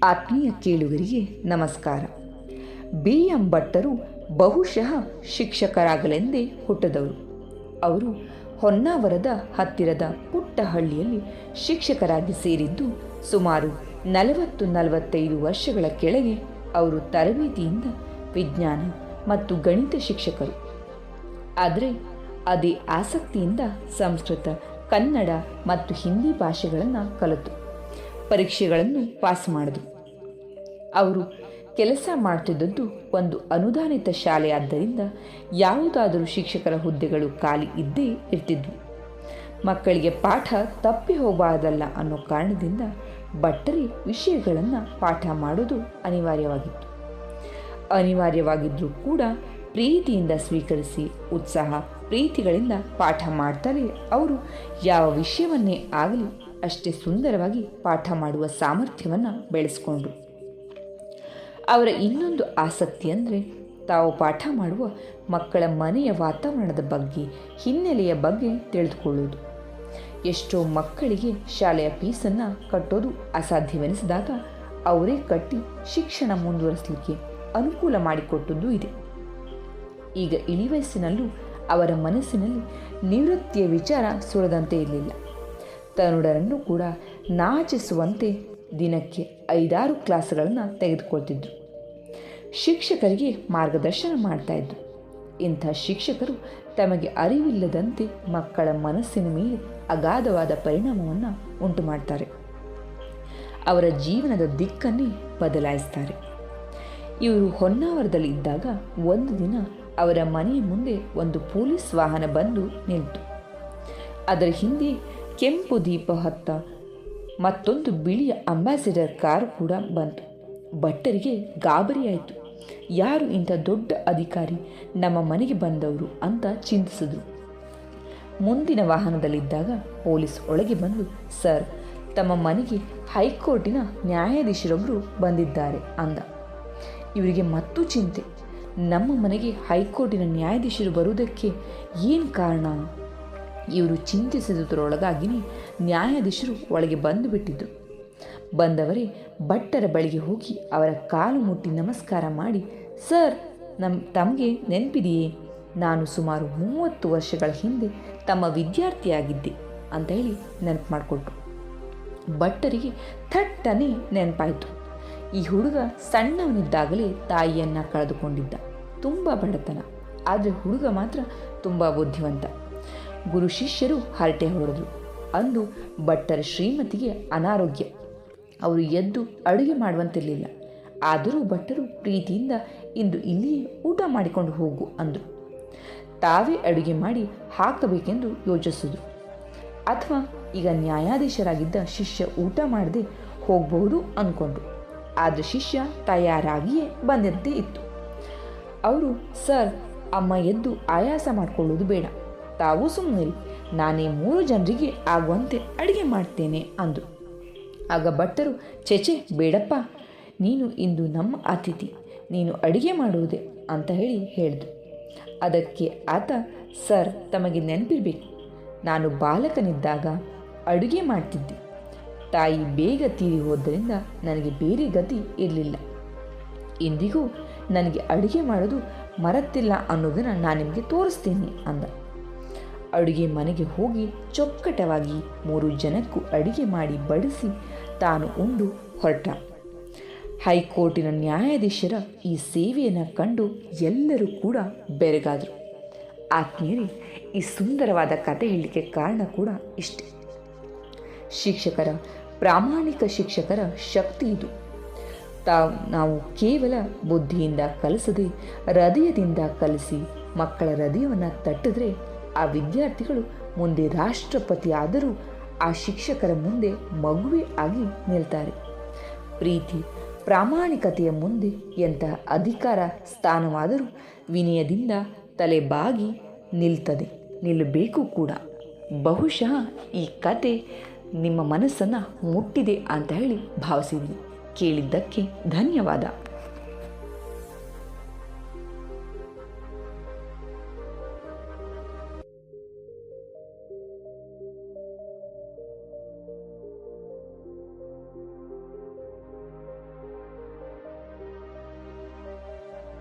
ಆತ್ಮೀಯ ಕೇಳುಗರಿಗೆ ನಮಸ್ಕಾರ. ಬಿ ಎಂ ಭಟ್ಟರು ಬಹುಶಃ ಶಿಕ್ಷಕರಾಗಲೆಂದೇ ಹುಟ್ಟದವರು. ಅವರು ಹೊನ್ನಾವರದ ಹತ್ತಿರದ ಪುಟ್ಟ ಹಳ್ಳಿಯಲ್ಲಿ ಶಿಕ್ಷಕರಾಗಿ ಸೇರಿದ್ದು ಸುಮಾರು 40-45 ವರ್ಷಗಳ ಕೆಳಗೆ. ಅವರು ತರಬೇತಿಯಿಂದ ವಿಜ್ಞಾನ ಮತ್ತು ಗಣಿತ ಶಿಕ್ಷಕರು. ಆದರೆ ಅದೇ ಆಸಕ್ತಿಯಿಂದ ಸಂಸ್ಕೃತ, ಕನ್ನಡ ಮತ್ತು ಹಿಂದಿ ಭಾಷೆಗಳನ್ನು ಕಲಿತು ಪರೀಕ್ಷೆಗಳನ್ನು ಪಾಸ್ ಮಾಡಿದರು. ಅವರು ಕೆಲಸ ಮಾಡ್ತಿದ್ದದ್ದು ಒಂದು ಅನುದಾನಿತ ಶಾಲೆಯಾದ್ದರಿಂದ ಯಾವುದಾದರೂ ಶಿಕ್ಷಕರ ಹುದ್ದೆಗಳು ಖಾಲಿ ಇದ್ದೇ ಇರ್ತಿದ್ವು. ಮಕ್ಕಳಿಗೆ ಪಾಠ ತಪ್ಪಿ ಹೋಗಬಾರ್ದಲ್ಲ ಅನ್ನೋ ಕಾರಣದಿಂದ ಭಟ್ಟರೇ ವಿಷಯಗಳನ್ನು ಪಾಠ ಮಾಡೋದು ಅನಿವಾರ್ಯವಾಗಿದ್ದರೂ ಕೂಡ ಪ್ರೀತಿಯಿಂದ ಸ್ವೀಕರಿಸಿ ಉತ್ಸಾಹ ಪ್ರೀತಿಗಳಿಂದ ಪಾಠ ಮಾಡ್ತಾರೆ. ಅವರು ಯಾವ ವಿಷಯವನ್ನೇ ಆಗಲಿ ಅಷ್ಟೇ ಸುಂದರವಾಗಿ ಪಾಠ ಮಾಡುವ ಸಾಮರ್ಥ್ಯವನ್ನು ಬೆಳೆಸ್ಕೊಂಡ್ರು. ಅವರ ಇನ್ನೊಂದು ಆಸಕ್ತಿ ಅಂದರೆ ತಾವು ಪಾಠ ಮಾಡುವ ಮಕ್ಕಳ ಮನೆಯ ವಾತಾವರಣದ ಬಗ್ಗೆ, ಹಿನ್ನೆಲೆಯ ಬಗ್ಗೆ ತಿಳಿದುಕೊಳ್ಳುವುದು. ಎಷ್ಟೋ ಮಕ್ಕಳಿಗೆ ಶಾಲೆಯ ಫೀಸನ್ನು ಕಟ್ಟೋದು ಅಸಾಧ್ಯವೆನಿಸಿದಾಗ ಅವರೇ ಕಟ್ಟಿ ಶಿಕ್ಷಣ ಮುಂದುವರಿಸಲಿಕ್ಕೆ ಅನುಕೂಲ ಮಾಡಿಕೊಟ್ಟದ್ದು ಇದೆ. ಈಗ ಇಳಿವಯಸ್ಸಿನಲ್ಲೂ ಅವರ ಮನಸ್ಸಿನಲ್ಲಿ ನಿವೃತ್ತಿಯ ವಿಚಾರ ಸುಳದಂತೆ ಇರಲಿಲ್ಲ. ತರುಣರನ್ನು ಕೂಡ ನಾಚಿಸುವಂತೆ ದಿನಕ್ಕೆ 5-6 ಕ್ಲಾಸ್ಗಳನ್ನು ತೆಗೆದುಕೊಳ್ತಿದ್ರು. ಶಿಕ್ಷಕರಿಗೆ ಮಾರ್ಗದರ್ಶನ ಮಾಡ್ತಾಯಿದ್ರು. ಇಂಥ ಶಿಕ್ಷಕರು ತಮಗೆ ಅರಿವಿಲ್ಲದಂತೆ ಮಕ್ಕಳ ಮನಸ್ಸಿನ ಮೇಲೆ ಅಗಾಧವಾದ ಪರಿಣಾಮವನ್ನು ಉಂಟು ಮಾಡ್ತಾರೆ. ಅವರ ಜೀವನದ ದಿಕ್ಕನ್ನೇ ಬದಲಾಯಿಸ್ತಾರೆ. ಇವರು ಹೊನ್ನಾವರದಲ್ಲಿ ಇದ್ದಾಗ ಒಂದು ದಿನ ಅವರ ಮನೆಯ ಮುಂದೆ ಒಂದು ಪೊಲೀಸ್ ವಾಹನ ಬಂದು ನಿಂತು. ಅದರ ಹಿಂದೆ ಕೆಂಪು ದೀಪ ಹೊತ್ತ ಮತ್ತೊಂದು ಬಿಳಿಯ ಅಂಬಾಸಿಡರ್ ಕಾರು ಕೂಡ ಬಂತು. ಭಟ್ಟರಿಗೆ ಗಾಬರಿಯಾಯಿತು. ಯಾರು ಇಂಥ ದೊಡ್ಡ ಅಧಿಕಾರಿ ನಮ್ಮ ಮನೆಗೆ ಬಂದವರು ಅಂತ ಚಿಂತಿಸಿದ್ರು. ಮುಂದಿನ ವಾಹನದಲ್ಲಿದ್ದಾಗ ಪೊಲೀಸ್ ಒಳಗೆ ಬಂದು, ಸರ್, ತಮ್ಮ ಮನೆಗೆ ಹೈಕೋರ್ಟಿನ ನ್ಯಾಯಾಧೀಶರೊಬ್ಬರು ಬಂದಿದ್ದಾರೆ ಅಂದ. ಇವರಿಗೆ ಮತ್ತೂ ಚಿಂತೆ. ನಮ್ಮ ಮನೆಗೆ ಹೈಕೋರ್ಟಿನ ನ್ಯಾಯಾಧೀಶರು ಬರುವುದಕ್ಕೆ ಏನು ಕಾರಣ? ಇವರು ಚಿಂತಿಸಿದುದರೊಳಗಾಗಿಯೇ ನ್ಯಾಯಾಧೀಶರು ಒಳಗೆ ಬಂದು ಬಿಟ್ಟಿದ್ದರು. ಬಂದವರೇ ಭಟ್ಟರ ಬಳಿಗೆ ಹೋಗಿ ಅವರ ಕಾಲು ಮುಟ್ಟಿ ನಮಸ್ಕಾರ ಮಾಡಿ, ಸರ್, ತಮಗೆ ನೆನಪಿದೆಯೇ? ನಾನು ಸುಮಾರು 30 ವರ್ಷಗಳ ಹಿಂದೆ ತಮ್ಮ ವಿದ್ಯಾರ್ಥಿಯಾಗಿದ್ದೆ ಅಂತ ಹೇಳಿ ನೆನಪು ಮಾಡಿಕೊಟ್ರು. ಭಟ್ಟರಿಗೆ ಥಟ್ಟನೆ ನೆನಪಾಯಿತು. ಈ ಹುಡುಗ ಸಣ್ಣವನಿದ್ದಾಗಲೇ ತಾಯಿಯನ್ನು ಕಳೆದುಕೊಂಡಿದ್ದ. ತುಂಬ ಬಡತನ, ಆದರೆ ಹುಡುಗ ಮಾತ್ರ ತುಂಬ ಬುದ್ಧಿವಂತ. ಗುರು ಶಿಷ್ಯರು ಹರಟೆ ಹೊಡೆದರು. ಅಂದು ಭಟ್ಟರ ಶ್ರೀಮತಿಗೆ ಅನಾರೋಗ್ಯ. ಅವರು ಎದ್ದು ಅಡುಗೆ ಮಾಡುವಂತಿರಲಿಲ್ಲ. ಆದರೂ ಭಟ್ಟರು ಪ್ರೀತಿಯಿಂದ, ಇಂದು ಇಲ್ಲಿಯೇ ಊಟ ಮಾಡಿಕೊಂಡು ಹೋಗು ಅಂದರು. ತಾವೇ ಅಡುಗೆ ಮಾಡಿ ಹಾಕಬೇಕೆಂದು ಯೋಚಿಸಿದ್ರು. ಅಥವಾ ಈಗ ನ್ಯಾಯಾಧೀಶರಾಗಿದ್ದ ಶಿಷ್ಯ ಊಟ ಮಾಡದೆ ಹೋಗಬಹುದು ಅಂದ್ಕೊಂಡ್ರು. ಆದರೆ ಶಿಷ್ಯ ತಯಾರಾಗಿಯೇ ಬಂದಂತೆ ಇತ್ತು. ಅವರು, ಸರ್, ಅಮ್ಮ ಎದ್ದು ಆಯಾಸ ಮಾಡಿಕೊಳ್ಳೋದು ಬೇಡ, ತಾವು ಸುಮ್ಮನೆ, ನಾನೇ 3 ಜನರಿಗೆ ಆಗುವಂತೆ ಅಡುಗೆ ಮಾಡ್ತೇನೆ ಅಂದರು. ಆಗ ಭಟ್ಟರು, ಚೇಚೆ ಬೇಡಪ್ಪ, ನೀನು ಇಂದು ನಮ್ಮ ಅತಿಥಿ, ನೀನು ಅಡುಗೆ ಮಾಡುವುದೇ ಅಂತ ಹೇಳಿದರು. ಅದಕ್ಕೆ ಆತ, ಸರ್, ತಮಗೆ ನೆನಪಿರಬೇಕು, ನಾನು ಬಾಲಕನಿದ್ದಾಗ ಅಡುಗೆ ಮಾಡ್ತಿದ್ದೆ. ತಾಯಿ ಬೇಗ ತೀರಿ ಹೋದ್ದರಿಂದ ನನಗೆ ಬೇರೆ ಗತಿ ಇರಲಿಲ್ಲ. ಇಂದಿಗೂ ನನಗೆ ಅಡುಗೆ ಮಾಡೋದು ಮರೆತಿಲ್ಲ ಅನ್ನೋದನ್ನು ನಾನು ನಿಮಗೆ ತೋರಿಸ್ತೀನಿ ಅಂದ. ಅಡುಗೆ ಮನೆಗೆ ಹೋಗಿ ಚೊಕ್ಕಟವಾಗಿ 3 ಜನಕ್ಕೂ ಅಡುಗೆ ಮಾಡಿ ಬಡಿಸಿ ತಾನು ಉಂಡು ಹೊರಟ. ಹೈಕೋರ್ಟಿನ ನ್ಯಾಯಾಧೀಶರ ಈ ಸೇವೆಯನ್ನು ಕಂಡು ಎಲ್ಲರೂ ಕೂಡ ಬೆರಗಾದರು. ಆತ್ಮೀಯರೇ, ಈ ಸುಂದರವಾದ ಕಥೆ ಹೇಳಲಿಕ್ಕೆ ಕಾರಣ ಕೂಡ ಇಷ್ಟೇ. ಪ್ರಾಮಾಣಿಕ ಶಿಕ್ಷಕರ ಶಕ್ತಿ ಇದು. ನಾವು ಕೇವಲ ಬುದ್ಧಿಯಿಂದ ಕಲಿಸದೆ ಹೃದಯದಿಂದ ಕಲಿಸಿ ಮಕ್ಕಳ ಹೃದಯವನ್ನು ತಟ್ಟಿದ್ರೆ ಆ ವಿದ್ಯಾರ್ಥಿಗಳು ಮುಂದೆ ರಾಷ್ಟ್ರಪತಿ ಆದರೂ ಆ ಶಿಕ್ಷಕರ ಮುಂದೆ ಮಗುವೇ ಆಗಿ ನಿಲ್ತಾರೆ. ಪ್ರೀತಿ ಪ್ರಾಮಾಣಿಕತೆಯ ಮುಂದೆ ಎಂತಹ ಅಧಿಕಾರ ಸ್ಥಾನವಾದರೂ ವಿನಯದಿಂದ ತಲೆ ಬಾಗಿ ನಿಲ್ಲಬೇಕು ಕೂಡ. ಬಹುಶಃ ಈ ಕತೆ ನಿಮ್ಮ ಮನಸ್ಸನ್ನು ಮುಟ್ಟಿದೆ ಅಂತ ಹೇಳಿ ಭಾವಿಸಿದ್ದೀನಿ. ಕೇಳಿದ್ದಕ್ಕೆ ಧನ್ಯವಾದ.